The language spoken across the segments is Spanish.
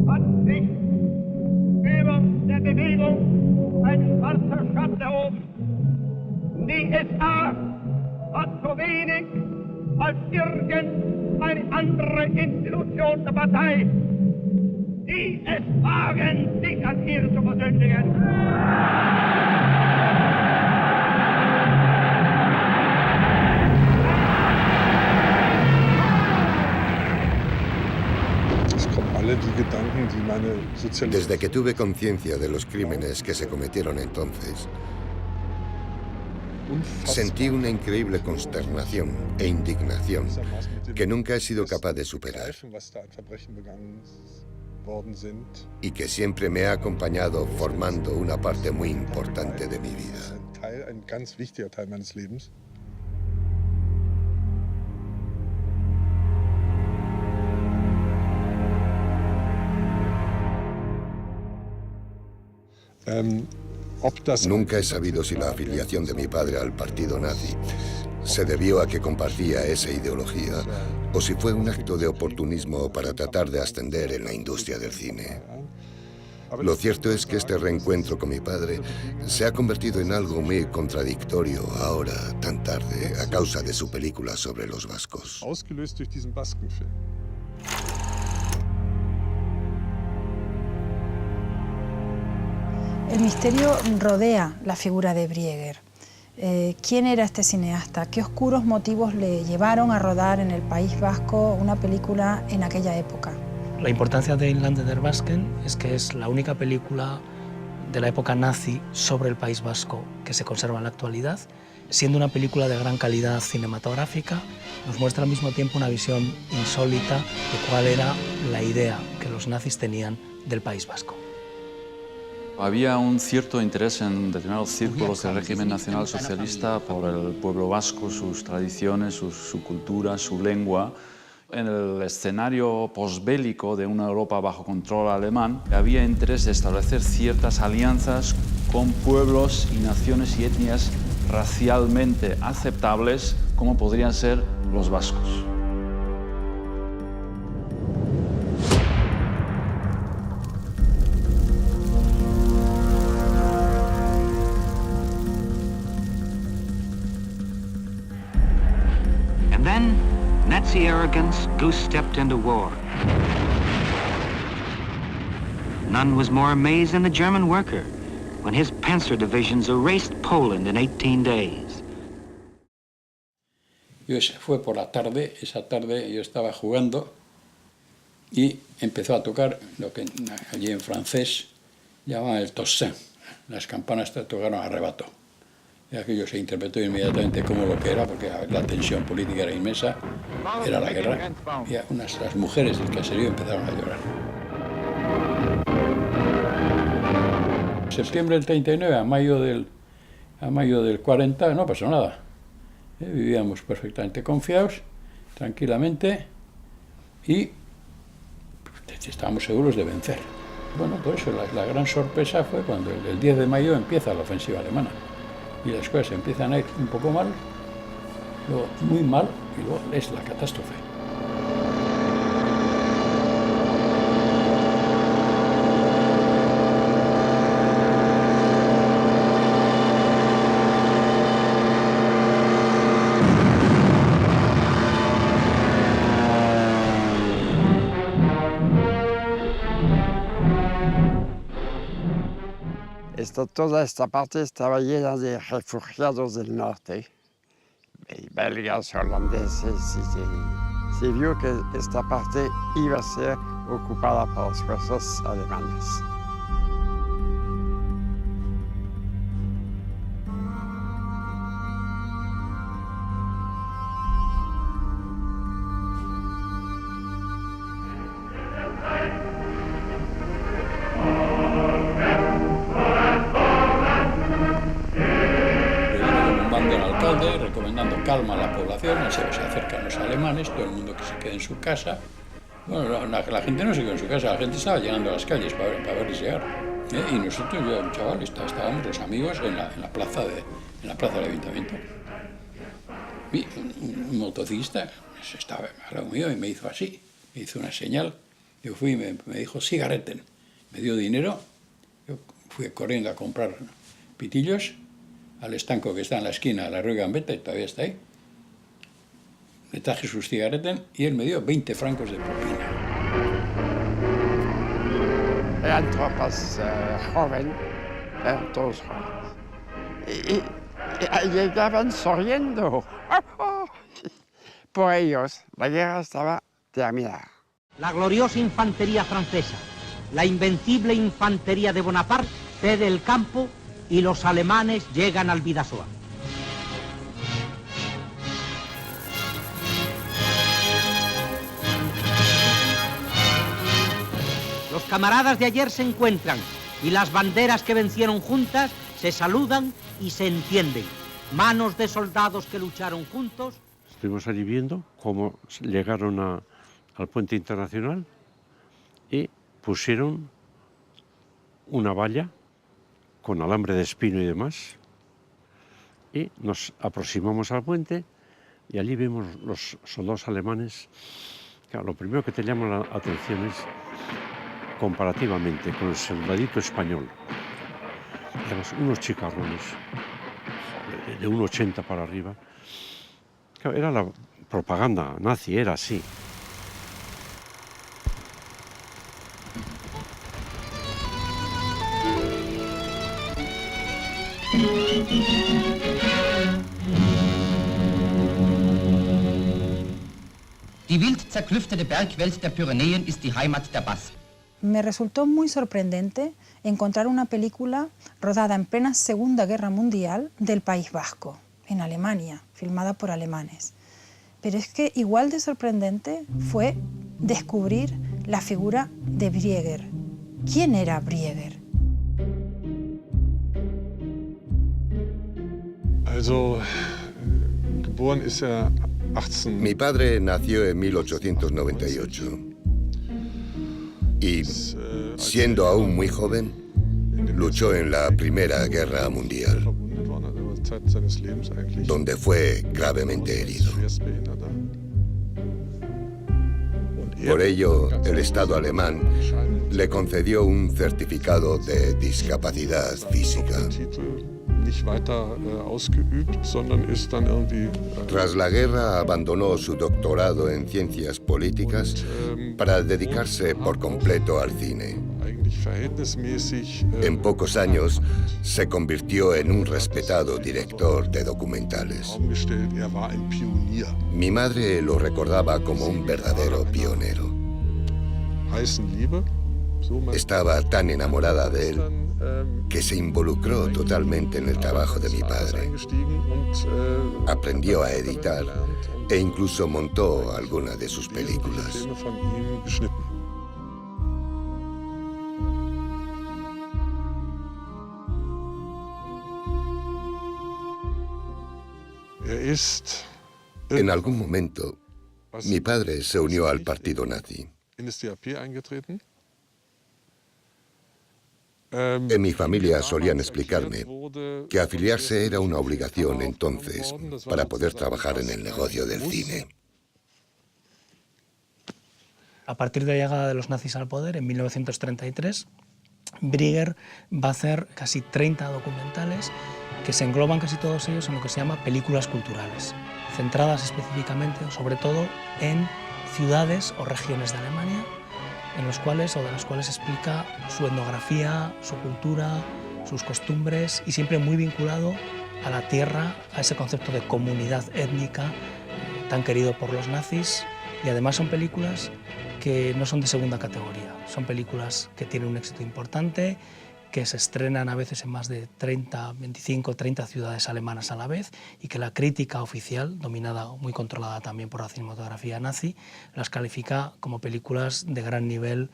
Hat sich über der Bewegung ein schwarzer Schatten erhoben. Die SA hat so wenig als irgendeine andere Institution der Partei, die es wagen, sich an ihr zu versündigen. Desde que tuve conciencia de los crímenes que se cometieron entonces, sentí una increíble consternación e indignación que nunca he sido capaz de superar y que siempre me ha acompañado formando una parte muy importante de mi vida. Nunca he sabido si la afiliación de mi padre al partido nazi se debió a que compartía esa ideología o si fue un acto de oportunismo para tratar de ascender en la industria del cine. Lo cierto es que este reencuentro con mi padre se ha convertido en algo muy contradictorio ahora, tan tarde, a causa de su película sobre los vascos. El misterio rodea la figura de Brieger. ¿Quién era este cineasta? ¿Qué oscuros motivos le llevaron a rodar en el País Vasco una película en aquella época? La importancia de Inlander der Basken es que es la única película de la época nazi sobre el País Vasco que se conserva en la actualidad. Siendo una película de gran calidad cinematográfica, nos muestra al mismo tiempo una visión insólita de cuál era la idea que los nazis tenían del País Vasco. Había un cierto interés en determinados círculos del régimen nacional socialista por el pueblo vasco, sus tradiciones, su cultura, su lengua. En el escenario posbélico de una Europa bajo control alemán, había interés de establecer ciertas alianzas con pueblos y naciones y etnias racialmente aceptables, como podrían ser los vascos. And then, Nazi arrogance goose-stepped into war. None was more amazed than the German worker when his Panzer divisions erased Poland in 18 days. Fue por la tarde, esa tarde yo estaba jugando y empezó a tocar lo que allí en francés llaman el tocsin. Las campanas tocaron a rebato. Y aquello se interpretó inmediatamente como lo que era, porque la tensión política era inmensa, era la guerra, y las mujeres del caserío empezaron a llorar. En septiembre del 39 a mayo del 40 no pasó nada. Vivíamos perfectamente confiados, tranquilamente, y estábamos seguros de vencer. Bueno, por eso la gran sorpresa fue cuando el 10 de mayo empieza la ofensiva alemana. Y las cosas empiezan a ir un poco mal, luego muy mal, y luego es la catástrofe. Toda esta parte estaba llena de refugiados del norte, belgas, holandeses, y se vio que esta parte iba a ser ocupada por las fuerzas alemanas. Recomendando calma a la población, se acercan los alemanes, todo el mundo que se quede en su casa. Bueno, la gente no se quedó en su casa, la gente estaba llenando las calles para verles llegar. Y nosotros, yo, chaval, estábamos los amigos en la plaza del ayuntamiento. Y un motociclista estaba al lado mío y me hizo así, me hizo una señal, Yo fui y me dijo, cigarreten. Me dio dinero, yo fui corriendo a comprar pitillos al estanco que está en la esquina de la Rue Gambetta, y todavía está ahí. Le traje sus cigarreten y él me dio 20 francos de propina. Eran tropas jóvenes, eran todos jóvenes. Y llegaban sonriendo. Por ellos, la guerra estaba terminada. La gloriosa infantería francesa, la invencible infantería de Bonaparte cede el campo y los alemanes llegan al Bidasoa. Los camaradas de ayer se encuentran y las banderas que vencieron juntas se saludan y se entienden. Manos de soldados que lucharon juntos. Estuvimos allí viendo cómo llegaron al puente internacional y pusieron una valla con alambre de espino y demás, y nos aproximamos al puente y allí vimos los soldados alemanes. Claro, lo primero que te llama la atención es comparativamente con el soldadito español, además unos chicarrones de 1,80 para arriba. Claro, era la propaganda nazi, era así. Die wild zerklüftete Bergwelt der Pyrenäen ist die Heimat der Basken. Me resultó muy sorprendente encontrar una película rodada en plena Segunda Guerra Mundial del País Vasco, en Alemania, filmada por alemanes. Pero es que igual de sorprendente fue descubrir la figura de Brieger. ¿Quién era Brieger? Geboren ist 18. Mi padre nació en 1898 y, siendo aún muy joven, luchó en la Primera Guerra Mundial, donde fue gravemente herido. Por ello, el Estado alemán le concedió un certificado de discapacidad física. Tras la guerra abandonó su doctorado en ciencias políticas para dedicarse por completo al cine. En pocos años se convirtió en un respetado director de documentales. Mi madre lo recordaba como un verdadero pionero. Estaba tan enamorada de él que se involucró totalmente en el trabajo de mi padre. Aprendió a editar e incluso montó algunas de sus películas. En algún momento, mi padre se unió al partido nazi. En mi familia solían explicarme que afiliarse era una obligación entonces para poder trabajar en el negocio del cine. A partir de la llegada de los nazis al poder, en 1933, Brieger va a hacer casi 30 documentales que se engloban casi todos ellos en lo que se llama películas culturales, centradas específicamente, sobre todo, en ciudades o regiones de Alemania, en los cuales o de las cuales explica su etnografía, su cultura, sus costumbres, y siempre muy vinculado a la tierra, a ese concepto de comunidad étnica tan querido por los nazis. Y además son películas que no son de segunda categoría, son películas que tienen un éxito importante, que se estrenan a veces en más de 25, 30 ciudades alemanas a la vez, y que la crítica oficial, dominada, muy controlada también por la cinematografía nazi, las califica como películas de gran nivel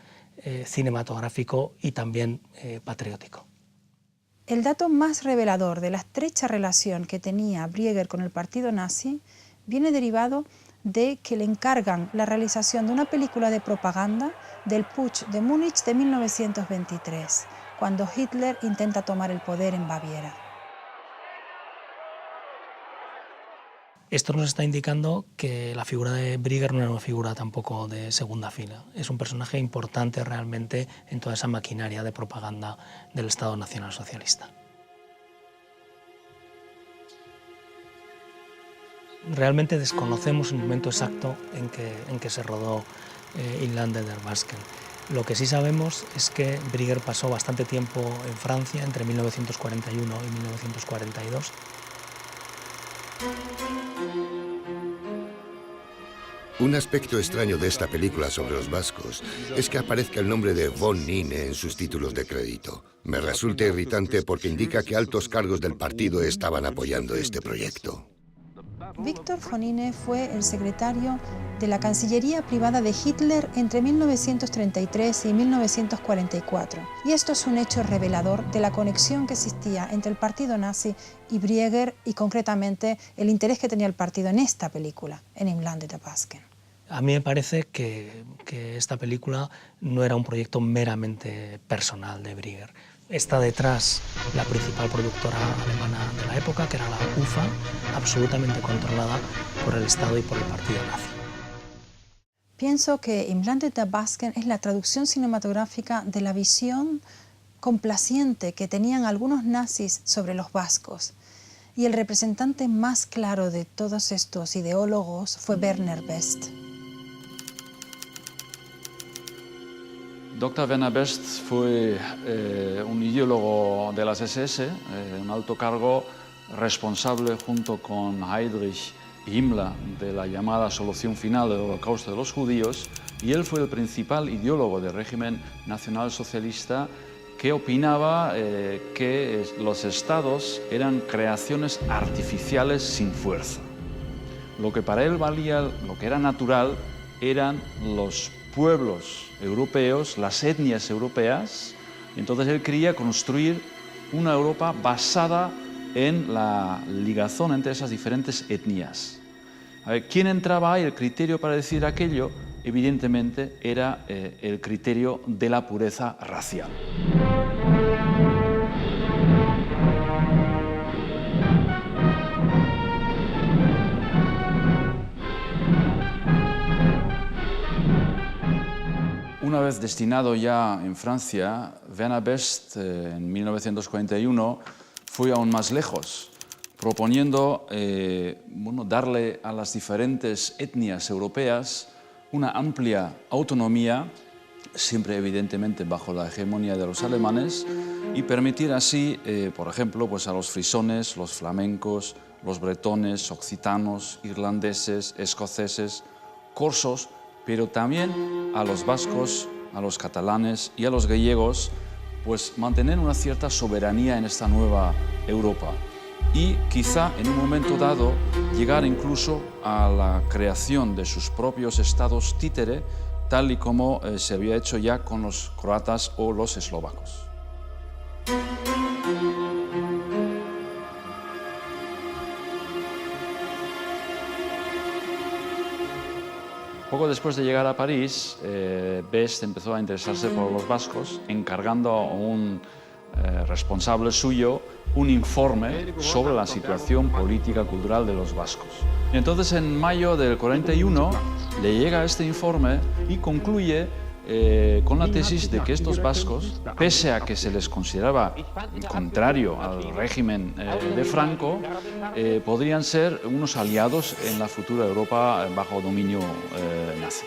cinematográfico y también patriótico. El dato más revelador de la estrecha relación que tenía Brieger con el partido nazi viene derivado de que le encargan la realización de una película de propaganda del Putsch de Múnich de 1923, cuando Hitler intenta tomar el poder en Baviera. Esto nos está indicando que la figura de Brieger no era una figura tampoco de segunda fila. Es un personaje importante realmente en toda esa maquinaria de propaganda del Estado Nacional Socialista. Realmente desconocemos el momento exacto en que se rodó Inlande der Basken. Lo que sí sabemos es que Brieger pasó bastante tiempo en Francia, entre 1941 y 1942. Un aspecto extraño de esta película sobre los vascos es que aparezca el nombre de von Nine en sus títulos de crédito. Me resulta irritante porque indica que altos cargos del partido estaban apoyando este proyecto. Victor von Nine fue el secretario de la Cancillería privada de Hitler entre 1933 y 1944. Y esto es un hecho revelador de la conexión que existía entre el partido nazi y Brieger y concretamente el interés que tenía el partido en esta película, en Inlande der Basken. A mí me parece que esta película no era un proyecto meramente personal de Brieger. Está detrás la principal productora alemana de la época, que era la UFA, absolutamente controlada por el Estado y por el partido nazi. Pienso que Inlande der Basken es la traducción cinematográfica de la visión complaciente que tenían algunos nazis sobre los vascos. Y el representante más claro de todos estos ideólogos fue Werner Best. Dr. Werner Best fue un ideólogo de las SS, un alto cargo responsable junto con Heydrich Himmler de la llamada solución final del Holocausto de los judíos, y él fue el principal ideólogo del régimen nacionalsocialista que opinaba que los estados eran creaciones artificiales sin fuerza. Lo que para él valía, lo que era natural, eran los pueblos europeos, las etnias europeas. Entonces él quería construir una Europa basada en la ligazón entre esas diferentes etnias. A ver, ¿quién entraba ahí? El criterio para decir aquello, evidentemente, era el criterio de la pureza racial. Una vez destinado ya en Francia, Werner Best en 1941 fue aún más lejos, proponiendo darle a las diferentes etnias europeas una amplia autonomía, siempre evidentemente bajo la hegemonía de los alemanes, y permitir así, por ejemplo, pues a los frisones, los flamencos, los bretones, occitanos, irlandeses, escoceses, corsos, pero también a los vascos, a los catalanes y a los gallegos, pues mantener una cierta soberanía en esta nueva Europa y quizá en un momento dado llegar incluso a la creación de sus propios estados títere, tal y como se había hecho ya con los croatas o los eslovacos. Poco después de llegar a París, Best empezó a interesarse por los vascos, encargando a un responsable suyo un informe sobre la situación política y cultural de los vascos. Entonces, en mayo del 41, le llega este informe y concluye con la tesis de que estos vascos, pese a que se les consideraba contrario al régimen de Franco, podrían ser unos aliados en la futura Europa bajo dominio nazi.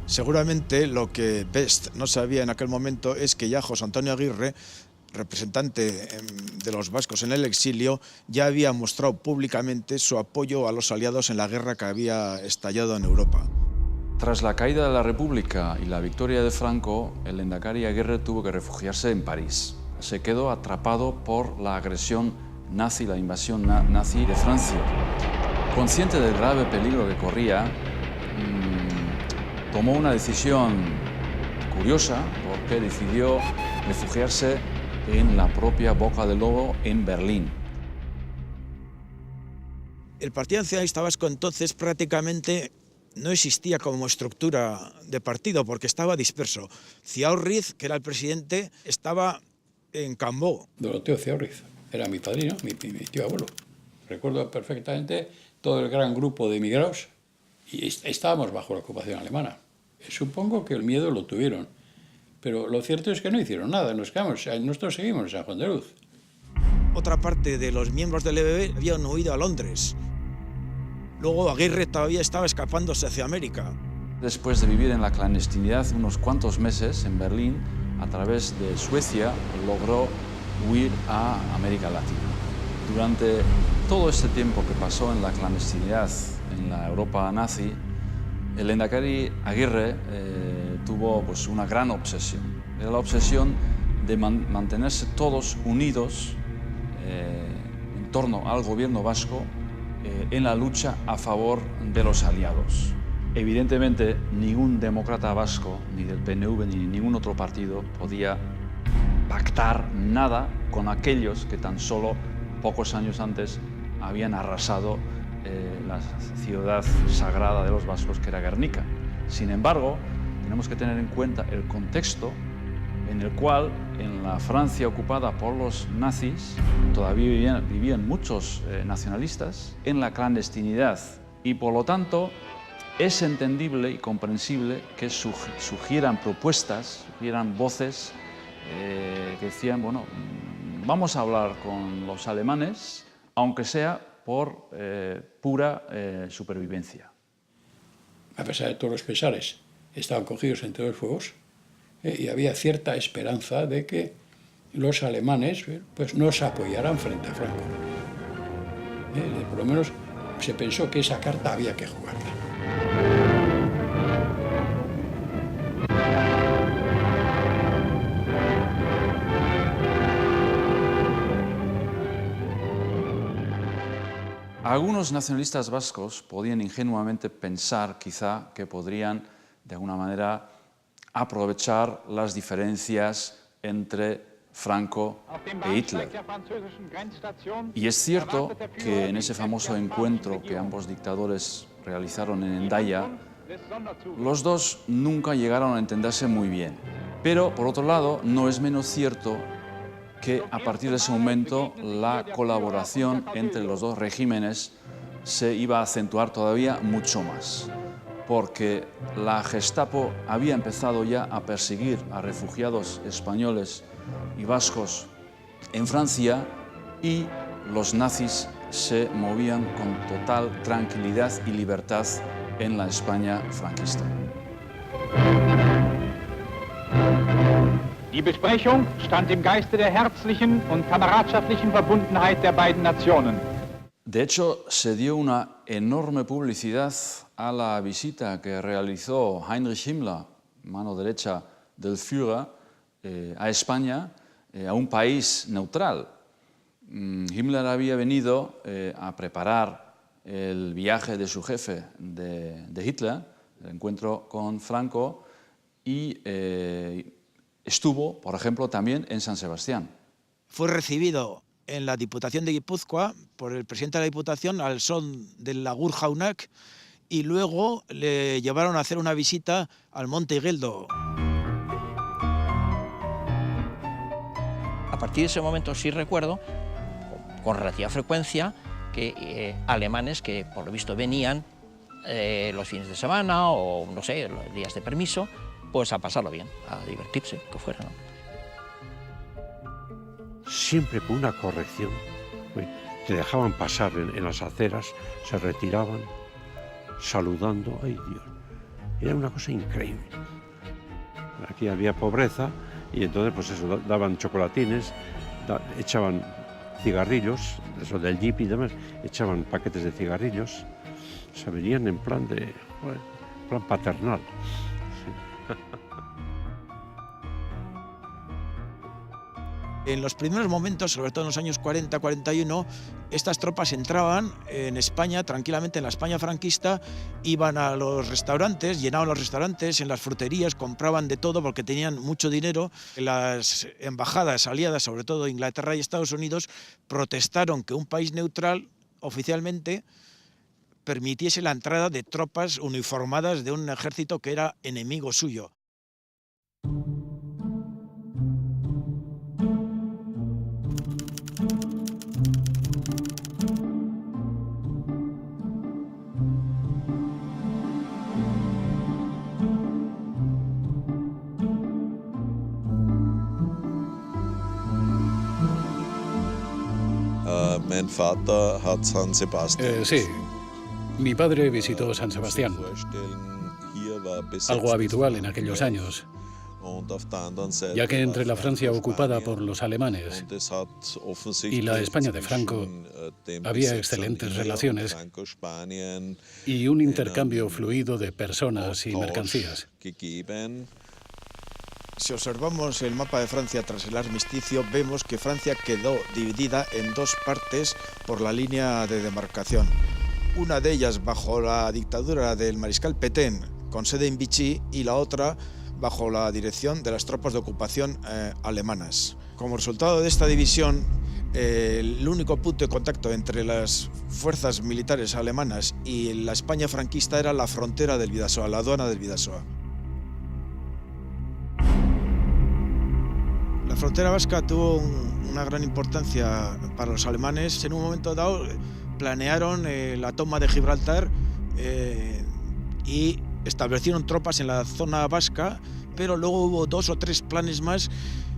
Seguramente lo que Best no sabía en aquel momento es que ya José Antonio Aguirre, representante de los vascos en el exilio, ya había mostrado públicamente su apoyo a los aliados en la guerra que había estallado en Europa. Tras la caída de la República y la victoria de Franco, el lehendakari Aguirre tuvo que refugiarse en París. Se quedó atrapado por la agresión nazi, la invasión nazi de Francia. Consciente del grave peligro que corría, tomó una decisión curiosa porque decidió refugiarse en la propia Boca del Lobo en Berlín. El Partido Nacionalista Vasco entonces prácticamente no existía como estructura de partido porque estaba disperso. Ciaurriz, que era el presidente, estaba en Cambó. Doroteo Ciaurriz era mi padrino, mi tío abuelo. Recuerdo perfectamente todo el gran grupo de emigrados y estábamos bajo la ocupación alemana. Supongo que el miedo lo tuvieron, pero lo cierto es que no hicieron nada, nosotros seguimos en San Juan de Luz. Otra parte de los miembros del EBB habían huido a Londres. Luego Aguirre todavía estaba escapándose hacia América. Después de vivir en la clandestinidad unos cuantos meses en Berlín, a través de Suecia logró huir a América Latina. Durante todo este tiempo que pasó en la clandestinidad en la Europa nazi, el lehendakari Aguirre tuvo pues, una gran obsesión. Era la obsesión de mantenerse todos unidos en torno al gobierno vasco en la lucha a favor de los aliados. Evidentemente, ningún demócrata vasco, ni del PNV ni ningún otro partido, podía pactar nada con aquellos que tan solo pocos años antes habían arrasado la ciudad sagrada de los vascos, que era Guernica. Sin embargo, tenemos que tener en cuenta el contexto en el cual, en la Francia ocupada por los nazis, todavía vivían muchos nacionalistas en la clandestinidad y, por lo tanto, es entendible y comprensible que surgieran propuestas, surgieran voces que decían, bueno, vamos a hablar con los alemanes, aunque sea por pura supervivencia. A pesar de todos los pesares, estaban cogidos entre dos fuegos y había cierta esperanza de que los alemanes pues, nos apoyaran frente a Franco. Por lo menos se pensó que esa carta había que jugarla. Algunos nacionalistas vascos podían ingenuamente pensar, quizá, que podrían, de alguna manera, aprovechar las diferencias entre Franco e Hitler. Y es cierto que en ese famoso encuentro que ambos dictadores realizaron en Hendaya, los dos nunca llegaron a entenderse muy bien. Pero, por otro lado, no es menos cierto que a partir de ese momento la colaboración entre los dos regímenes se iba a acentuar todavía mucho más, porque la Gestapo había empezado ya a perseguir a refugiados españoles y vascos en Francia y los nazis se movían con total tranquilidad y libertad en la España franquista. Die Besprechung stand im Geiste der herzlichen und kameradschaftlichen Verbundenheit der beiden Nationen. De hecho, se dio una enorme publicidad a la visita que realizó Heinrich Himmler, mano derecha del Führer, a España, a un país neutral. Himmler había venido a preparar el viaje de su jefe, de Hitler, el encuentro con Franco, y estuvo, por ejemplo, también en San Sebastián. Fue recibido en la Diputación de Guipúzcoa por el presidente de la Diputación al son del Agur Jaunak y luego le llevaron a hacer una visita al Monte Igeldo. A partir de ese momento sí recuerdo, con relativa frecuencia, que alemanes que por lo visto venían los fines de semana o, no sé, los días de permiso, pues a pasarlo bien, a divertirse, que fuera, ¿no? Siempre con una corrección. Te dejaban pasar en las aceras, se retiraban, saludando. ¡Ay, Dios! Era una cosa increíble. Aquí había pobreza y entonces, pues eso, daban chocolatines, echaban cigarrillos, eso del jeep y demás, echaban paquetes de cigarrillos. O sea, venían en plan plan paternal. En los primeros momentos, sobre todo en los años 40-41, estas tropas entraban en España, tranquilamente en la España franquista, iban a los restaurantes, llenaban los restaurantes, en las fruterías, compraban de todo porque tenían mucho dinero. Las embajadas aliadas, sobre todo Inglaterra y Estados Unidos, protestaron que un país neutral, oficialmente, permitiese la entrada de tropas uniformadas de un ejército que era enemigo suyo. Sí, mi padre visitó San Sebastián, algo habitual en aquellos años, ya que entre la Francia ocupada por los alemanes y la España de Franco había excelentes relaciones y un intercambio fluido de personas y mercancías. Si observamos el mapa de Francia tras el armisticio, vemos que Francia quedó dividida en dos partes por la línea de demarcación. Una de ellas bajo la dictadura del mariscal Pétain, con sede en Vichy, y la otra bajo la dirección de las tropas de ocupación alemanas. Como resultado de esta división, el único punto de contacto entre las fuerzas militares alemanas y la España franquista era la frontera del Bidasoa, la aduana del Bidasoa. La frontera vasca tuvo una gran importancia para los alemanes. En un momento dado planearon la toma de Gibraltar y establecieron tropas en la zona vasca, pero luego hubo 2 o 3 planes más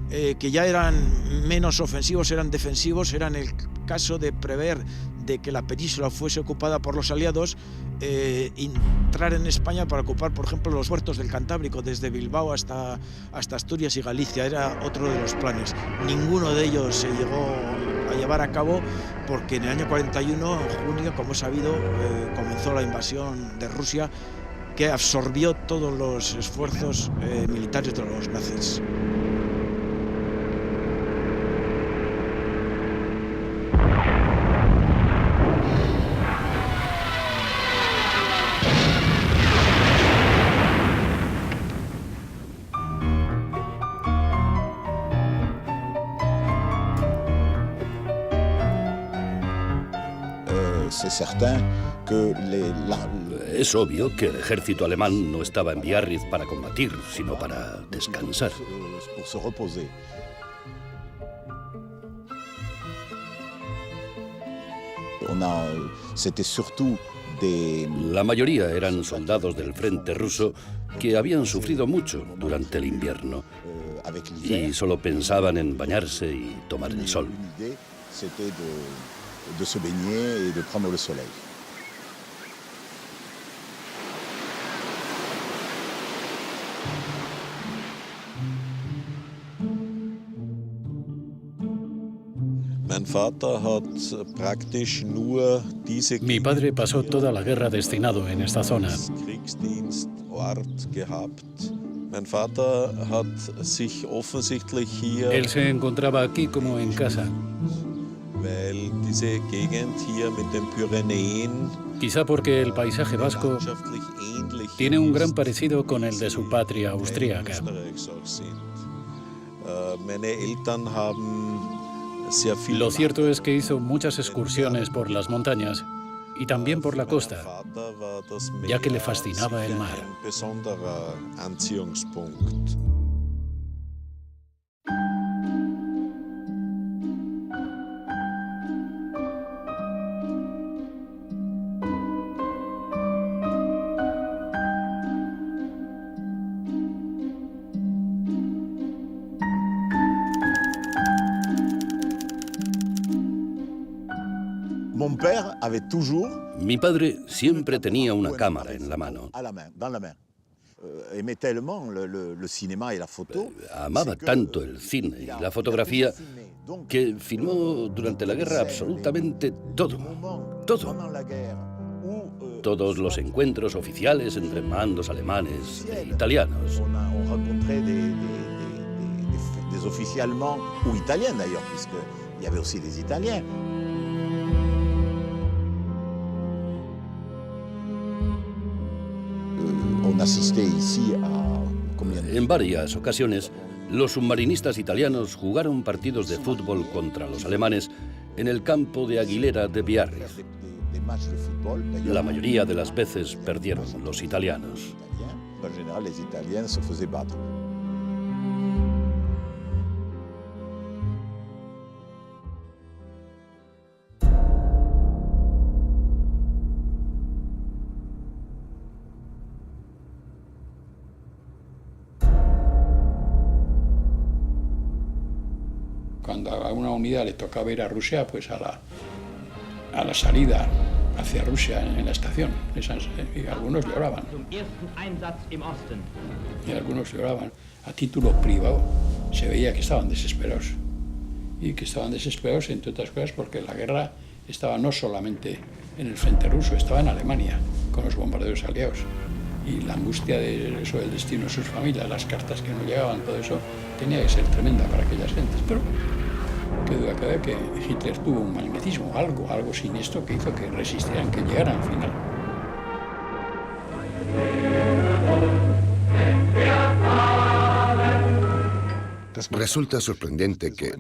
que ya eran menos ofensivos, eran defensivos. Era en el caso de prever de que la península fuese ocupada por los aliados, entrar en España para ocupar, por ejemplo, los puertos del Cantábrico, desde Bilbao hasta Asturias y Galicia. Era otro de los planes. Ninguno de ellos se llegó a llevar a cabo porque en el año 41, en junio, como es sabido, comenzó la invasión de Rusia, que absorbió todos los esfuerzos militares de los nazis. Es obvio que el ejército alemán no estaba en Biarritz para combatir, sino para descansar. La mayoría eran soldados del frente ruso que habían sufrido mucho durante el invierno y solo pensaban en bañarse y tomar el sol. De se baigner y de prendre le soleil. Mi padre pasó toda la guerra destinado en esta zona. Él se encontraba aquí como en casa. Quizá porque el paisaje vasco tiene un gran parecido con el de su patria austríaca. Lo cierto es que hizo muchas excursiones por las montañas y también por la costa, ya que le fascinaba el mar. Mi padre siempre tenía una cámara en la mano. Amaba tanto el cine y la fotografía que filmó durante la guerra absolutamente todo. Todos los encuentros oficiales entre mandos alemanes e italianos. Des officiers allemands ou italiens d'ailleurs, puisqu'il y avait aussi des Italiens. En varias ocasiones, los submarinistas italianos jugaron partidos de fútbol contra los alemanes en el campo de Aguilera de Biarritz. La mayoría de las veces perdieron los italianos. En general, les Italiens se faisaient battre. Cuando a una unidad le tocaba ir a Rusia, pues a la salida hacia Rusia en la estación, y algunos lloraban. Y algunos lloraban a título privado. Se veía que estaban desesperados. Y que estaban desesperados, entre otras cosas, porque la guerra estaba no solamente en el frente ruso, estaba en Alemania, con los bombardeos aliados. Y la angustia de eso, del destino de sus familias, las cartas que no llegaban, todo eso, tenía que ser tremenda para aquellas gentes. Pero qué duda cabe que Hitler tuvo un magnetismo, algo siniestro que hizo que resistieran, que llegaran al final. Resulta sorprendente que,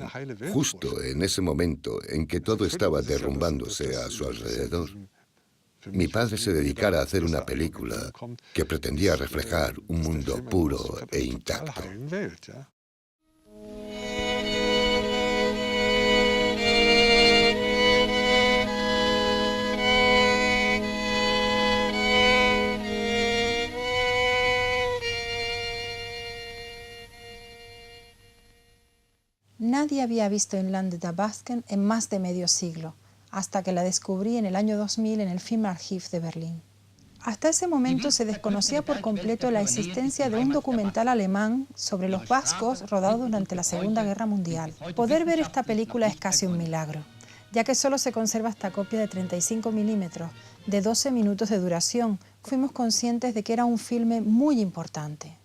justo en ese momento en que todo estaba derrumbándose a su alrededor, mi padre se dedicara a hacer una película que pretendía reflejar un mundo puro e intacto. Nadie había visto Inland der Basken en más de medio siglo, hasta que la descubrí en el año 2000 en el Filmarchiv de Berlín. Hasta ese momento se desconocía por completo la existencia de un documental alemán sobre los vascos rodado durante la Segunda Guerra Mundial. Poder ver esta película es casi un milagro, ya que solo se conserva esta copia de 35 milímetros, de 12 minutos de duración. Fuimos conscientes de que era un filme muy importante,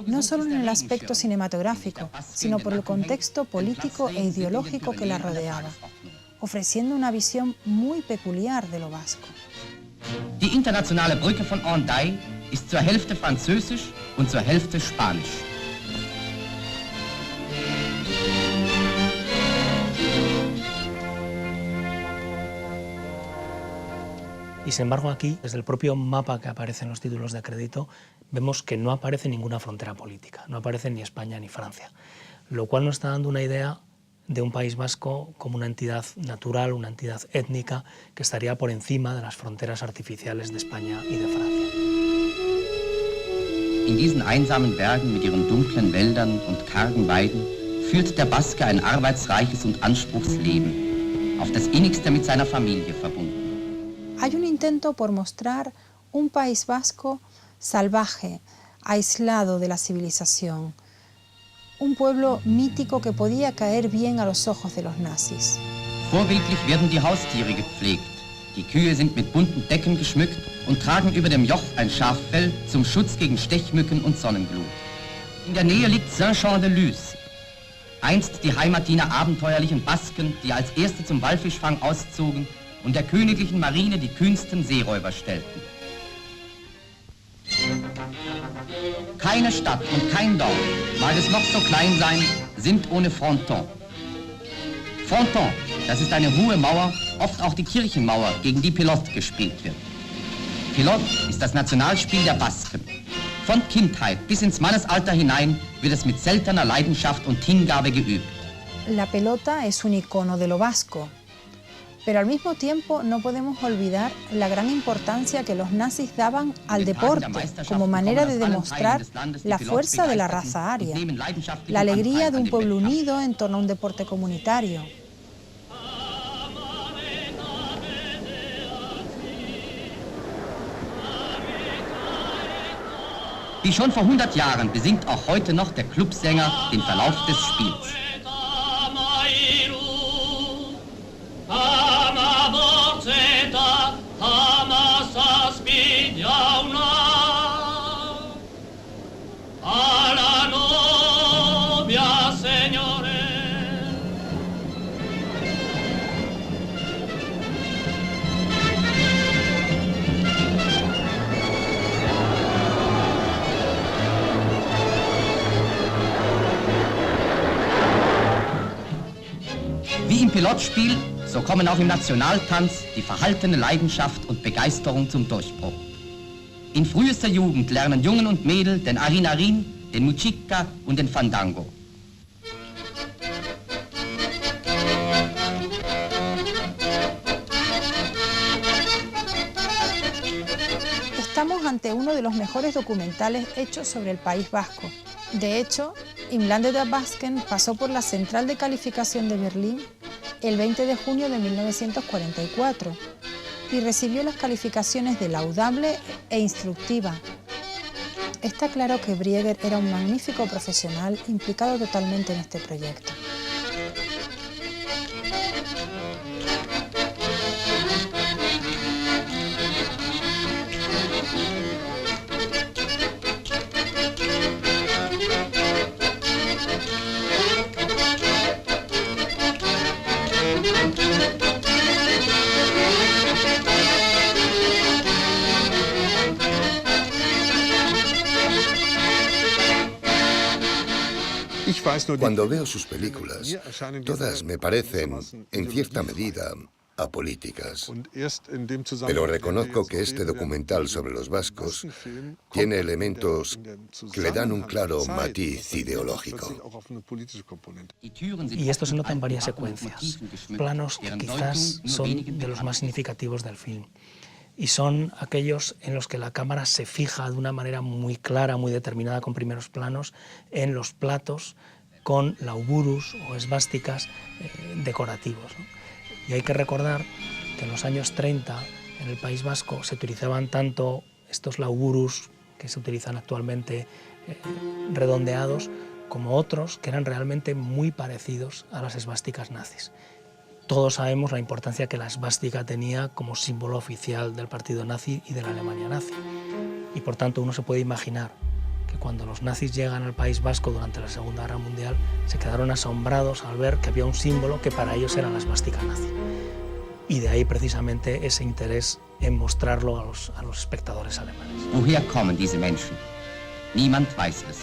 no solo en el aspecto cinematográfico, sino por el contexto político e ideológico que la rodeaba, ofreciendo una visión muy peculiar de lo vasco. Die internationale Brücke von Hendaye ist zur Hälfte französisch und zur Hälfte spanisch. Y sin embargo aquí, desde el propio mapa que aparece en los títulos de crédito, vemos que no aparece ninguna frontera política, no aparecen ni España ni Francia, lo cual nos está dando una idea de un País Vasco como una entidad natural, una entidad étnica que estaría por encima de las fronteras artificiales de España y de Francia. In diesen einsamen Bergen mit ihren dunklen Wäldern und kargen Weiden führt der Baske ein arbeitsreiches und anspruchsvolles Leben, auf das innigste mit seiner Familie verbunden. Hay un intento por mostrar un País Vasco salvaje, aislado de la civilización, un pueblo mítico que podía caer bien a los ojos de los nazis. Vorbildlich werden die Haustiere gepflegt. Die Kühe sind mit bunten Decken geschmückt und tragen über dem Joch ein Schaffell zum Schutz gegen Stechmücken und Sonnenglut. In der Nähe liegt Saint-Jean-de-Luz, einst die Heimat jener abenteuerlichen Basken, die als erste zum Walfischfang auszogen und der königlichen Marine die kühnsten Seeräuber stellten. Keine Stadt und kein Dorf, mag es noch so klein sein, sind ohne Fronton. Fronton, das ist eine hohe Mauer, oft auch die Kirchenmauer, gegen die Pelot gespielt wird. Pelot ist das Nationalspiel der Basken. Von Kindheit bis ins Mannesalter hinein wird es mit seltener Leidenschaft und Hingabe geübt. La pelota es un icono de lo vasco, pero al mismo tiempo no podemos olvidar la gran importancia que los nazis daban al deporte como manera de demostrar la fuerza de la raza aria, la alegría de un pueblo unido en torno a un deporte comunitario. Wie schon vor 100 Jahren besingt auch heute noch der Clubsänger den Verlauf des Spiels. Wie im Pilotspiel, so kommen auch im Nationaltanz die verhaltene Leidenschaft und Begeisterung zum Durchbruch. In frühester Jugend lernen Jungen und Mädel den Arinarin, den Mujica und den Fandango. Estamos ante uno de los mejores documentales hechos sobre el País Vasco. De hecho, Im Lande der Basken pasó por la Central de Calificación de Berlín el 20 de junio de 1944 y recibió las calificaciones de laudable e instructiva. Está claro que Brieger era un magnífico profesional implicado totalmente en este proyecto. Cuando veo sus películas, todas me parecen, en cierta medida, apolíticas. Pero reconozco que este documental sobre los vascos tiene elementos que le dan un claro matiz ideológico. Y esto se nota en varias secuencias, planos que quizás son de los más significativos del film. Y son aquellos en los que la cámara se fija de una manera muy clara, muy determinada, con primeros planos, en los platos con lauburus o esvásticas decorativos, ¿no? Y hay que recordar que en los años 30 en el País Vasco se utilizaban tanto estos lauburus que se utilizan actualmente redondeados, como otros que eran realmente muy parecidos a las esvásticas nazis. Todos sabemos la importancia que la esvástica tenía como símbolo oficial del partido nazi y de la Alemania nazi. Y por tanto uno se puede imaginar que cuando los nazis llegan al País Vasco durante la Segunda Guerra Mundial se quedaron asombrados al ver que había un símbolo que para ellos era la esvástica nazi. Y de ahí precisamente ese interés en mostrarlo a los espectadores alemanes. Woher kommen diese Menschen? Niemand weiß es.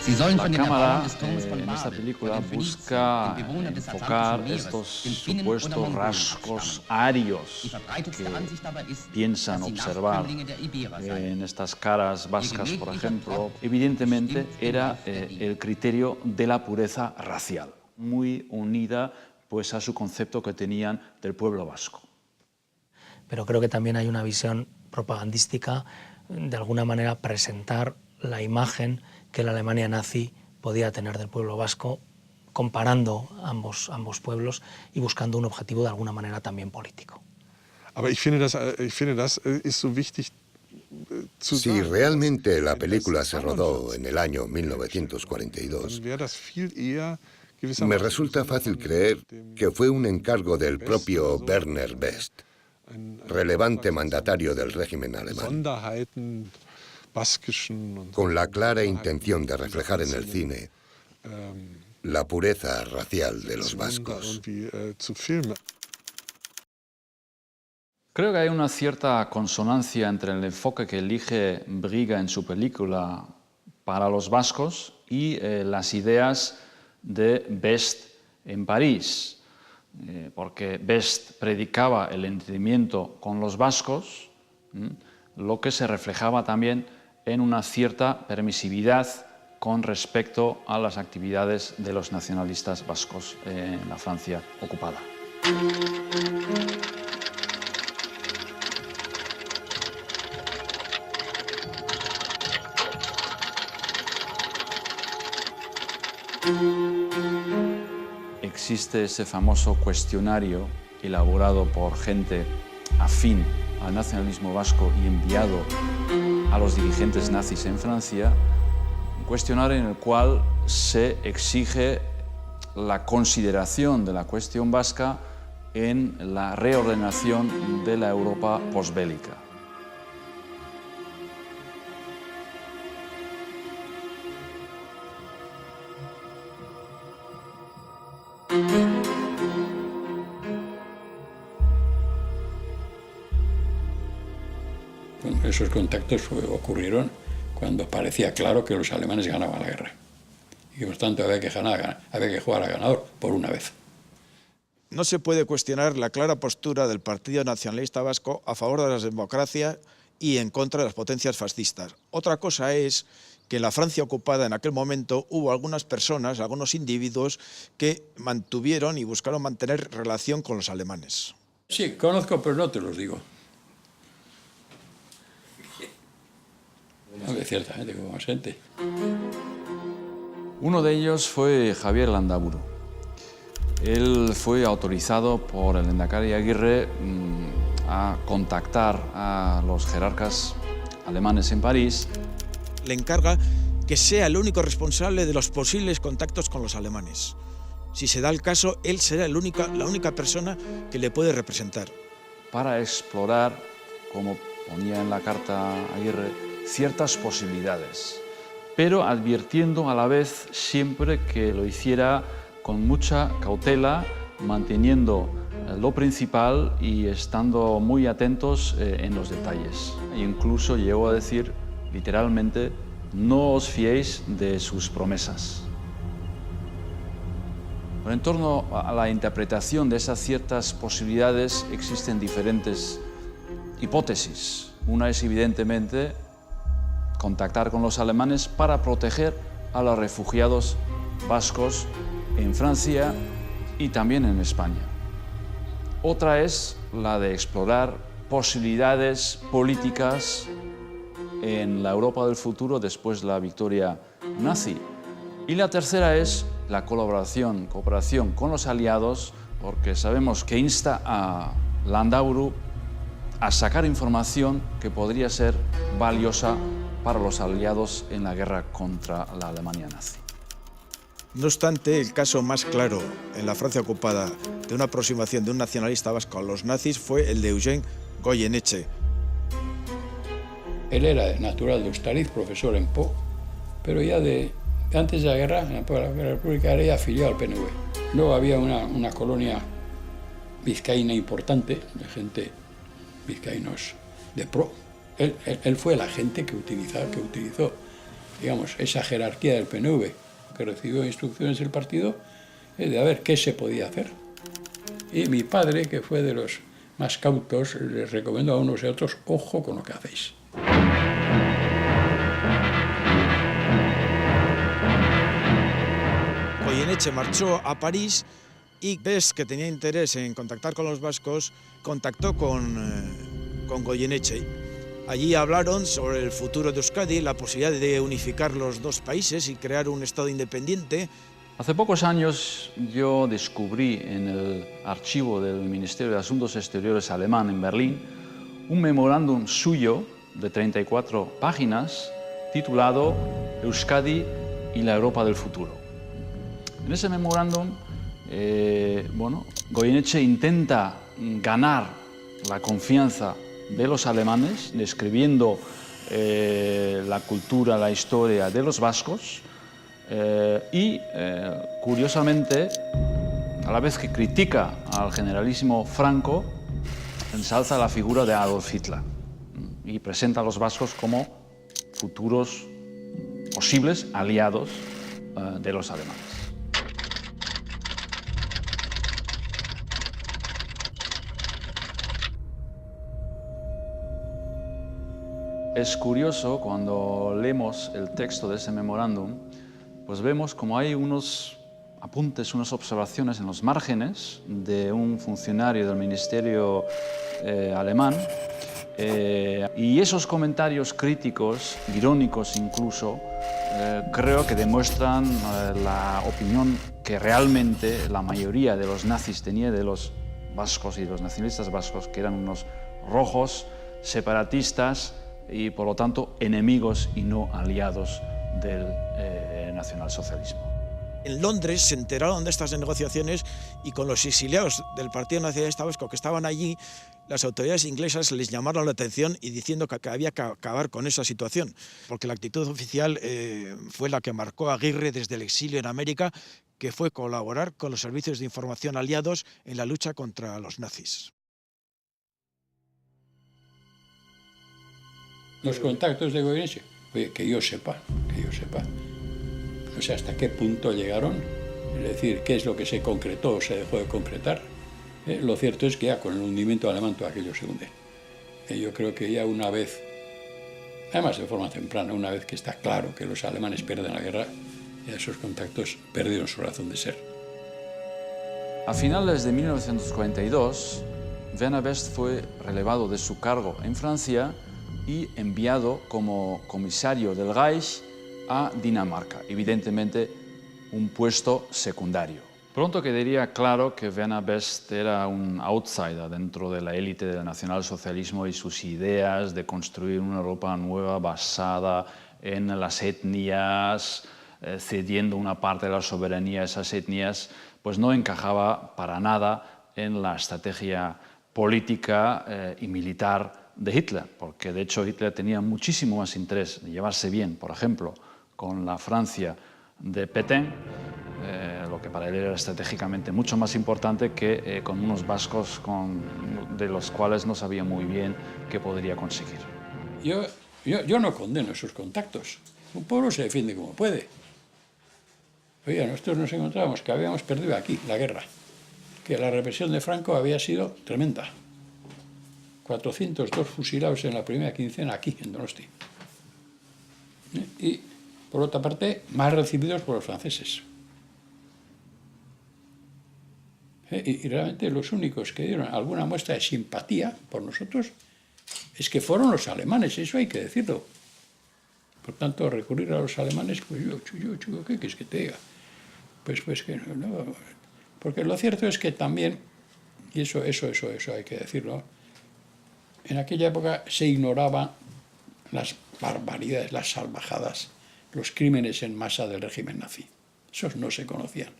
La cámara en esta película busca enfocar estos supuestos rasgos arios que piensan observar en estas caras vascas, por ejemplo. Evidentemente era el criterio de la pureza racial, muy unida pues a su concepto que tenían del pueblo vasco. Pero creo que también hay una visión propagandística, de alguna manera presentar la imagen que la Alemania nazi podía tener del pueblo vasco, comparando ambos pueblos y buscando un objetivo de alguna manera también político. Si realmente la película se rodó en el año 1942, me resulta fácil creer que fue un encargo del propio Werner Best, relevante mandatario del régimen alemán, con la clara intención de reflejar en el cine la pureza racial de los vascos. Creo que hay una cierta consonancia entre el enfoque que elige Brieger en su película para los vascos y las ideas de Best en París, porque Best predicaba el entendimiento con los vascos, lo que se reflejaba también en una cierta permisividad con respecto a las actividades de los nacionalistas vascos en la Francia ocupada. Existe ese famoso cuestionario elaborado por gente afín al nacionalismo vasco y enviado a los dirigentes nazis en Francia, un cuestionario en el cual se exige la consideración de la cuestión vasca en la reordenación de la Europa posbélica. Esos contactos ocurrieron cuando parecía claro que los alemanes ganaban la guerra y por tanto había que jugar a ganador por una vez. No se puede cuestionar la clara postura del Partido Nacionalista Vasco a favor de la democracia y en contra de las potencias fascistas. Otra cosa es que en la Francia ocupada en aquel momento hubo algunas personas, algunos individuos que mantuvieron y buscaron mantener relación con los alemanes. Sí, conozco, pero no te los digo. Aunque ciertamente como más gente. Uno de ellos fue Javier Landaburu. Él fue autorizado por el Lehendakari Aguirre a contactar a los jerarcas alemanes en París. Le encarga que sea el único responsable de los posibles contactos con los alemanes. Si se da el caso, él será la única persona que le puede representar. Para explorar, como ponía en la carta Aguirre, ciertas posibilidades, pero advirtiendo a la vez siempre que lo hiciera con mucha cautela, manteniendo lo principal y estando muy atentos en los detalles. E incluso llegó a decir literalmente: no os fiéis de sus promesas. En torno a la interpretación de esas ciertas posibilidades existen diferentes hipótesis. Una es evidentemente contactar con los alemanes para proteger a los refugiados vascos en Francia y también en España. Otra es la de explorar posibilidades políticas en la Europa del futuro después de la victoria nazi. Y la tercera es la cooperación con los aliados, porque sabemos que insta a Landaburu a sacar información que podría ser valiosa para los aliados en la guerra contra la Alemania nazi. No obstante, el caso más claro en la Francia ocupada de una aproximación de un nacionalista vasco a los nazis fue el de Eugene Goyeneche. Él era natural de Ustariz, profesor en Po, pero ya antes de la guerra, en la República, era afiliado al PNV. Luego había una colonia vizcaína importante, de gente vizcaínos de pro. Él fue el agente que utilizó, digamos, esa jerarquía del PNV, que recibió instrucciones del partido de a ver qué se podía hacer. Y mi padre, que fue de los más cautos, les recomendó a unos y a otros: ojo con lo que hacéis. Goyeneche marchó a París y ves que tenía interés en contactar con los vascos, contactó con Goyeneche. Allí hablaron sobre el futuro de Euskadi, la posibilidad de unificar los dos países y crear un Estado independiente. Hace pocos años yo descubrí en el archivo del Ministerio de Asuntos Exteriores alemán en Berlín un memorándum suyo de 34 páginas titulado Euskadi y la Europa del futuro. En ese memorándum, Goyeneche intenta ganar la confianza de los alemanes, describiendo la cultura, la historia de los vascos y, curiosamente, a la vez que critica al generalísimo Franco, ensalza la figura de Adolf Hitler y presenta a los vascos como futuros posibles aliados de los alemanes. Es curioso, cuando leemos el texto de ese memorándum, pues vemos como hay unos apuntes, unas observaciones en los márgenes de un funcionario del ministerio alemán, y esos comentarios críticos, irónicos incluso, creo que demuestran la opinión que realmente la mayoría de los nazis tenía de los vascos y de los nacionalistas vascos, que eran unos rojos, separatistas, y por lo tanto enemigos y no aliados del nacionalsocialismo. En Londres se enteraron de estas negociaciones y con los exiliados del Partido Nacionalista Vasco que estaban allí, las autoridades inglesas les llamaron la atención y diciendo que había que acabar con esa situación, porque la actitud oficial fue la que marcó a Aguirre desde el exilio en América, que fue colaborar con los servicios de información aliados en la lucha contra los nazis. Los contactos de Goyeneche, oye, que yo sepa, no sé hasta qué punto llegaron, es decir, qué es lo que se concretó o se dejó de concretar. Lo cierto es que ya con el hundimiento alemán todo aquello se hunde. Yo creo que ya una vez, además de forma temprana, una vez que está claro que los alemanes pierden la guerra, ya esos contactos perdieron su razón de ser. A finales de 1942, Werner Best fue relevado de su cargo en Francia y enviado como comisario del Reich a Dinamarca, evidentemente un puesto secundario. Pronto quedaría claro que Werner Best era un outsider dentro de la élite del nacionalsocialismo y sus ideas de construir una Europa nueva basada en las etnias, cediendo una parte de la soberanía a esas etnias, pues no encajaba para nada en la estrategia política y militar de Hitler, porque de hecho Hitler tenía muchísimo más interés en llevarse bien, por ejemplo, con la Francia de Pétain, lo que para él era estratégicamente mucho más importante que con unos vascos de los cuales no sabía muy bien qué podría conseguir. Yo no condeno esos contactos. Un pueblo se defiende como puede. Oiga, nosotros nos encontrábamos que habíamos perdido aquí la guerra, que la represión de Franco había sido tremenda. 402 fusilados en la primera quincena aquí, en Donosti. Y, por otra parte, más recibidos por los franceses. Y realmente los únicos que dieron alguna muestra de simpatía por nosotros es que fueron los alemanes, eso hay que decirlo. Por tanto, recurrir a los alemanes, pues ¿qué quieres que te diga? Pues que no. Porque lo cierto es que también, y eso hay que decirlo, en aquella época se ignoraban las barbaridades, las salvajadas, los crímenes en masa del régimen nazi. Esos no se conocían.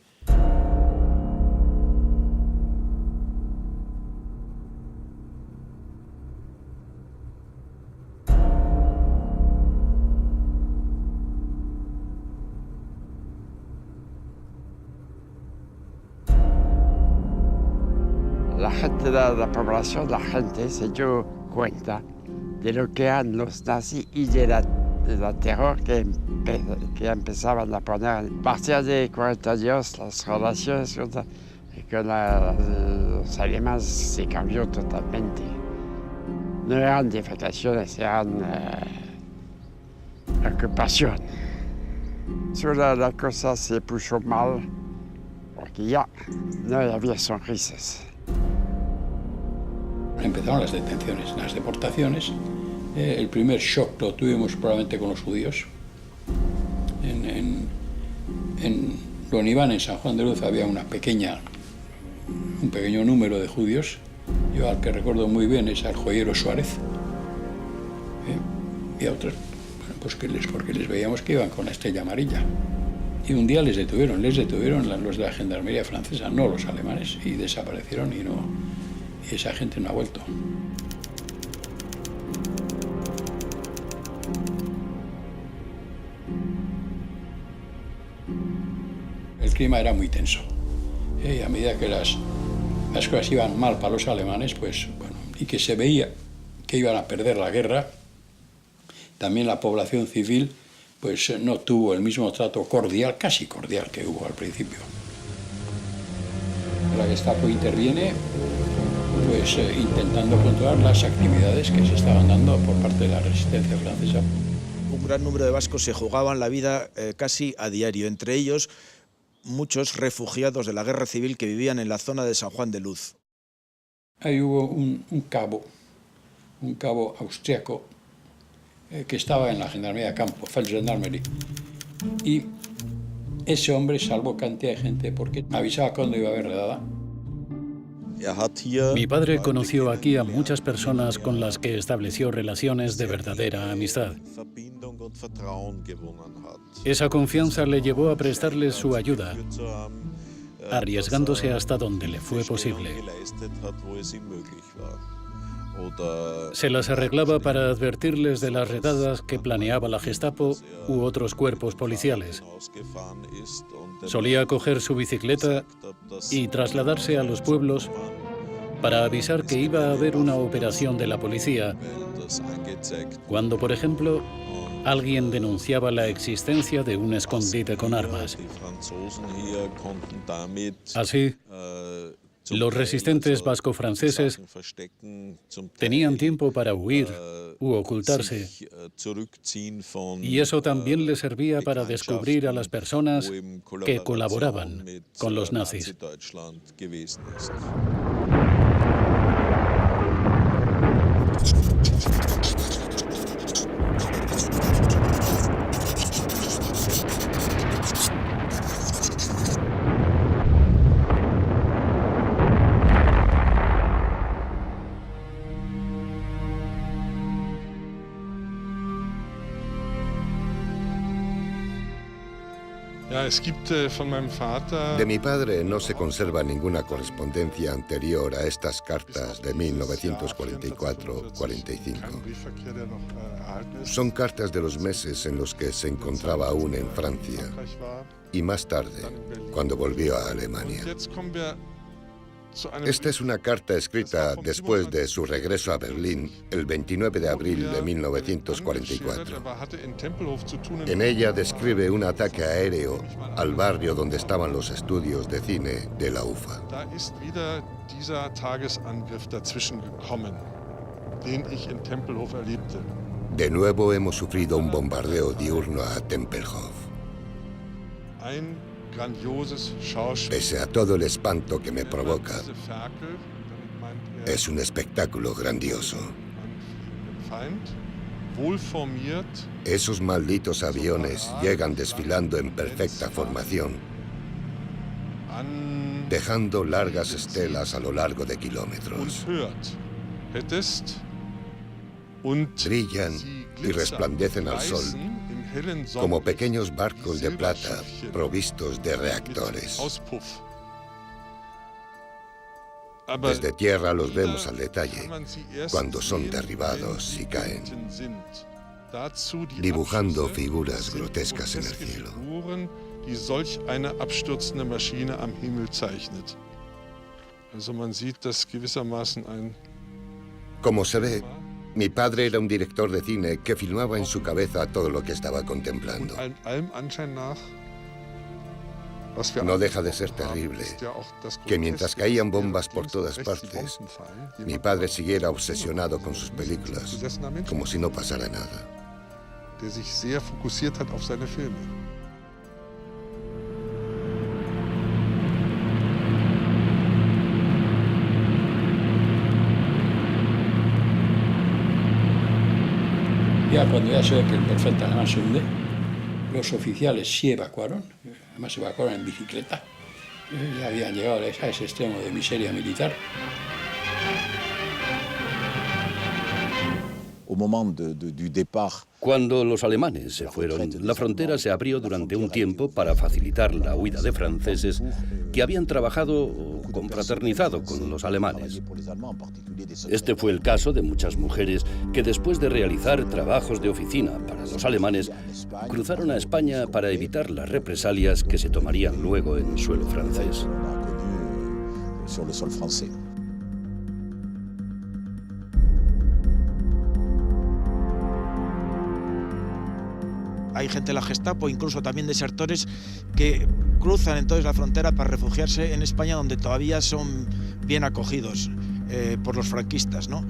La población, la gente se dio cuenta de lo que eran los nazis y de la terror que empezaban a poner. A partir de 40 años, las relaciones con los alemanes se cambió totalmente. No eran defecaciones, eran ocupación. Solo la cosa se puso mal porque ya no había sonrisas. Empezaron las detenciones, las deportaciones. El primer shock lo tuvimos probablemente con los judíos. En Don Iván, en San Juan de Luz, había un pequeño número de judíos. Yo al que recuerdo muy bien es al joyero Suárez. Y a otros, bueno, pues porque les veíamos que iban con la estrella amarilla. Y un día les detuvieron los de la gendarmería francesa, no los alemanes, y desaparecieron y esa gente no ha vuelto. El clima era muy tenso. Y a medida que las cosas iban mal para los alemanes, pues bueno, y que se veía que iban a perder la guerra, también la población civil pues no tuvo el mismo trato cordial, casi cordial, que hubo al principio. La Gestapo interviene pues intentando controlar las actividades que se estaban dando por parte de la resistencia francesa. Un gran número de vascos se jugaban la vida casi a diario, entre ellos muchos refugiados de la guerra civil que vivían en la zona de San Juan de Luz. Ahí hubo un cabo austriaco que estaba en la gendarmería de campo, Feldgendarmerie, y ese hombre salvó cantidad de gente porque avisaba cuando iba a haber redada. Mi padre conoció aquí a muchas personas con las que estableció relaciones de verdadera amistad. Esa confianza le llevó a prestarles su ayuda, arriesgándose hasta donde le fue posible. Se las arreglaba para advertirles de las redadas que planeaba la Gestapo u otros cuerpos policiales. Solía coger su bicicleta y trasladarse a los pueblos para avisar que iba a haber una operación de la policía, cuando, por ejemplo, alguien denunciaba la existencia de un escondite con armas. Así, Los resistentes vasco-franceses tenían tiempo para huir u ocultarse, y eso también les servía para descubrir a las personas que colaboraban con los nazis. De mi padre no se conserva ninguna correspondencia anterior a estas cartas de 1944-45. Son cartas de los meses en los que se encontraba aún en Francia y más tarde, cuando volvió a Alemania. Esta es una carta escrita después de su regreso a Berlín el 29 de abril de 1944. En ella describe un ataque aéreo al barrio donde estaban los estudios de cine de la UFA. De nuevo hemos sufrido un bombardeo diurno a Tempelhof. Pese a todo el espanto que me provoca, es un espectáculo grandioso. Esos malditos aviones llegan desfilando en perfecta formación, dejando largas estelas a lo largo de kilómetros. Brillan y resplandecen al sol como pequeños barcos de plata provistos de reactores. Desde tierra los vemos al detalle cuando son derribados y caen, dibujando figuras grotescas en el cielo. Como se ve, mi padre era un director de cine que filmaba en su cabeza todo lo que estaba contemplando. No deja de ser terrible que mientras caían bombas por todas partes, mi padre siguiera obsesionado con sus películas, como si no pasara nada. Ya cuando ya se ve que el perfecto alemán se hunde, los oficiales sí evacuaron, además evacuaron en bicicleta. Ya habían llegado a ese extremo de miseria militar. Cuando los alemanes se fueron, la frontera se abrió durante un tiempo para facilitar la huida de franceses que habían trabajado o confraternizado con los alemanes. Este fue el caso de muchas mujeres que después de realizar trabajos de oficina para los alemanes, cruzaron a España para evitar las represalias que se tomarían luego en suelo francés. Hay gente de la Gestapo, incluso también desertores, que cruzan entonces la frontera para refugiarse en España, donde todavía son bien acogidos por los franquistas, ¿no?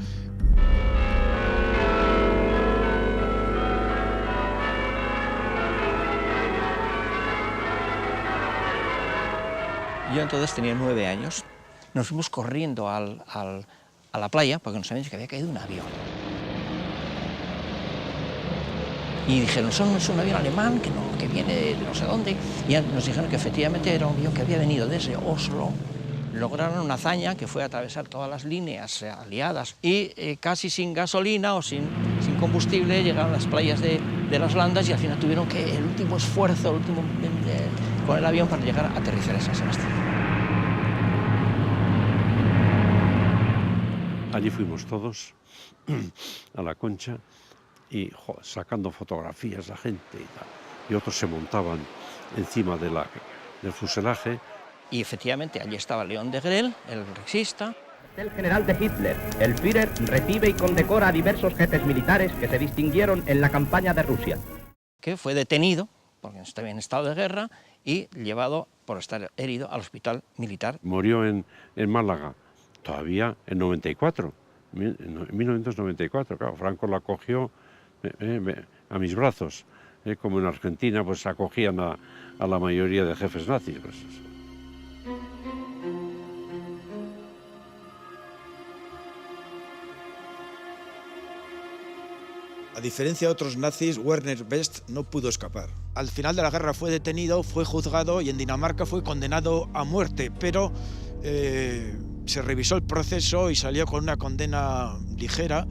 Yo entonces tenía 9 años. Nos fuimos corriendo a la playa porque nos habían dicho que había caído un avión. Y dijeron, es un avión alemán que viene de no sé dónde. Y ya nos dijeron que efectivamente era un avión que había venido desde Oslo. Lograron una hazaña que fue atravesar todas las líneas aliadas y casi sin gasolina o sin combustible llegaron a las playas de las Landas y al final tuvieron que el último esfuerzo con el avión para llegar a aterrizar en San Sebastián. Allí fuimos todos a la Concha y sacando fotografías la gente y tal. Y otros se montaban encima del fuselaje. Y efectivamente allí estaba León Degrelle, el rexista. El general de Hitler, el Führer, recibe y condecora a diversos jefes militares que se distinguieron en la campaña de Rusia. Que fue detenido, porque estaba en estado de guerra, y llevado por estar herido, al hospital militar. Murió en Málaga, todavía en 94, en 1994. Claro, Franco la acogió a mis brazos, como en Argentina pues acogían a la mayoría de jefes nazis. Pues. A diferencia de otros nazis, Werner Best no pudo escapar. Al final de la guerra fue detenido, fue juzgado y en Dinamarca fue condenado a muerte, pero se revisó el proceso y salió con una condena ligera.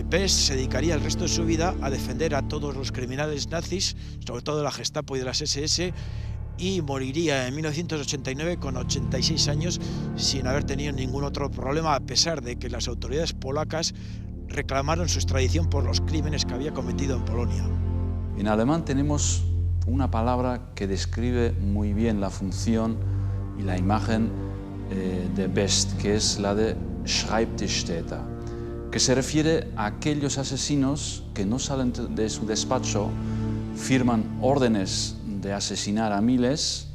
Best se dedicaría el resto de su vida a defender a todos los criminales nazis, sobre todo de la Gestapo y de las SS, y moriría en 1989 con 86 años sin haber tenido ningún otro problema, a pesar de que las autoridades polacas reclamaron su extradición por los crímenes que había cometido en Polonia. En alemán tenemos una palabra que describe muy bien la función y la imagen de Best, que es la de Schreibtischtäter, que se refiere a aquellos asesinos que no salen de su despacho, firman órdenes de asesinar a miles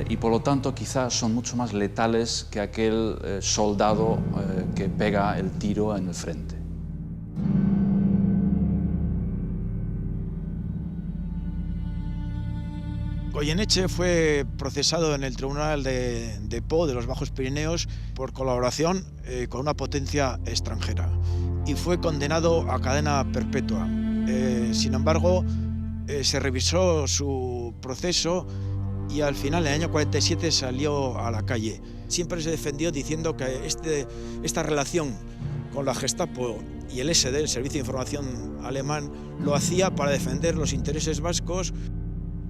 y por lo tanto quizás son mucho más letales que aquel soldado que pega el tiro en el frente. Goyeneche fue procesado en el Tribunal de Po de los Bajos Pirineos por colaboración con una potencia extranjera y fue condenado a cadena perpetua. Sin embargo, se revisó su proceso y al final, en el año 47, salió a la calle. Siempre se defendió diciendo que esta relación con la Gestapo y el SD, el Servicio de Información alemán, lo hacía para defender los intereses vascos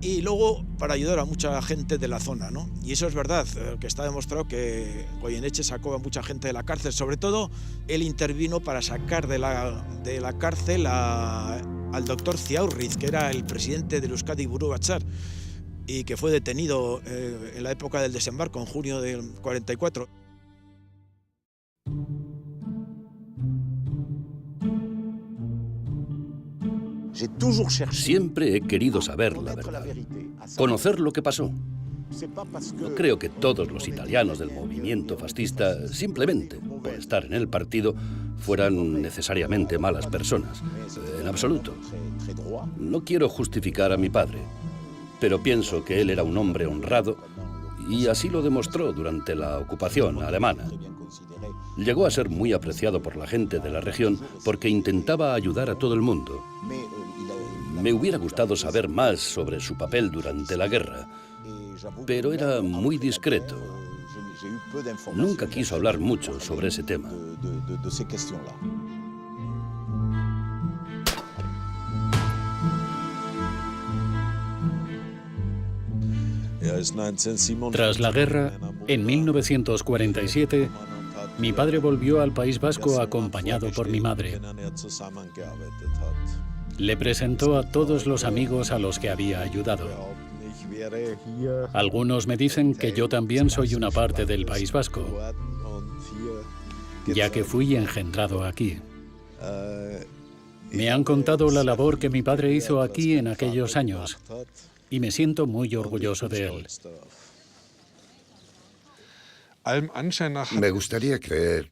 y luego para ayudar a mucha gente de la zona, ¿no? Y eso es verdad, que está demostrado que Goyeneche sacó a mucha gente de la cárcel. Sobre todo, él intervino para sacar de la cárcel al doctor Ziaurriz, que era el presidente del Euskadi Buru Batzar, y que fue detenido en la época del desembarco, en junio del 44. Siempre he querido saber la verdad, conocer lo que pasó. No creo que todos los italianos del movimiento fascista, simplemente por estar en el partido, fueran necesariamente malas personas. En absoluto. No quiero justificar a mi padre, pero pienso que él era un hombre honrado y así lo demostró durante la ocupación alemana. Llegó a ser muy apreciado por la gente de la región porque intentaba ayudar a todo el mundo. Me hubiera gustado saber más sobre su papel durante la guerra, pero era muy discreto. Nunca quiso hablar mucho sobre ese tema. Tras la guerra, en 1947, mi padre volvió al País Vasco acompañado por mi madre. Le presentó a todos los amigos a los que había ayudado. Algunos me dicen que yo también soy una parte del País Vasco, ya que fui engendrado aquí. Me han contado la labor que mi padre hizo aquí en aquellos años y me siento muy orgulloso de él. Me gustaría creer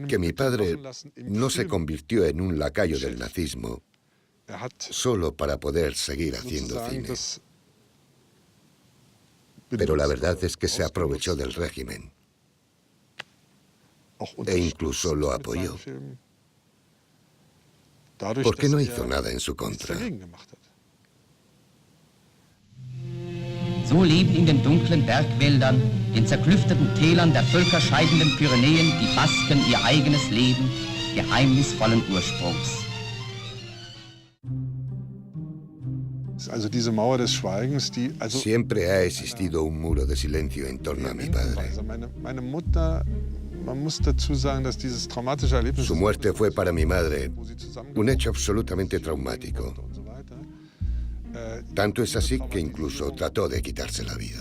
que mi padre no se convirtió en un lacayo del nazismo solo para poder seguir haciendo cine. Pero la verdad es que se aprovechó del régimen e incluso lo apoyó. ¿Por qué no hizo nada en su contra? So lebt in den dunklen Bergwäldern, den zerklüfteten Tälern der völkerscheidenden Pyrenäen die Basken ihr eigenes Leben geheimnisvollen Ursprungs. Siempre ha existido un muro de silencio en torno a mi padre. Su muerte fue para mi madre un hecho absolutamente traumático. Tanto es así que incluso trató de quitarse la vida.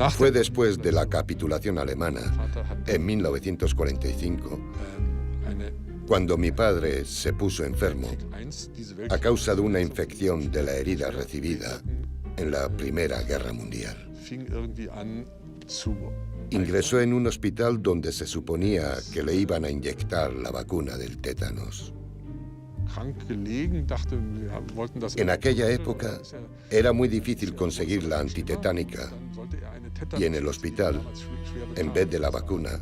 Fue después de la capitulación alemana, en 1945, Cuando mi padre se puso enfermo, a causa de una infección de la herida recibida en la Primera Guerra Mundial, ingresó en un hospital donde se suponía que le iban a inyectar la vacuna del tétanos. En aquella época era muy difícil conseguir la antitetánica y en el hospital, en vez de la vacuna,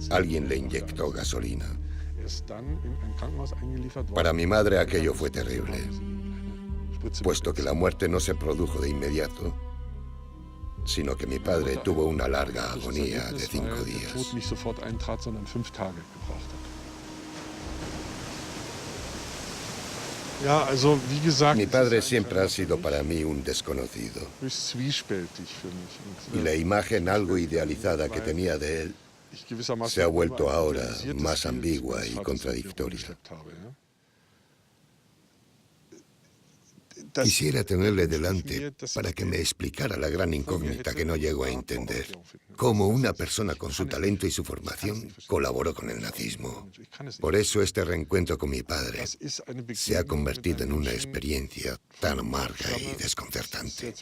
alguien le inyectó gasolina. Para mi madre aquello fue terrible, puesto que la muerte no se produjo de inmediato, sino que mi padre tuvo una larga agonía de 5 días. Mi padre siempre ha sido para mí un desconocido. Y la imagen algo idealizada que tenía de él se ha vuelto ahora más ambigua y contradictoria. Quisiera tenerle delante para que me explicara la gran incógnita que no llego a entender. Cómo una persona con su talento y su formación colaboró con el nazismo. Por eso este reencuentro con mi padre se ha convertido en una experiencia tan amarga y desconcertante.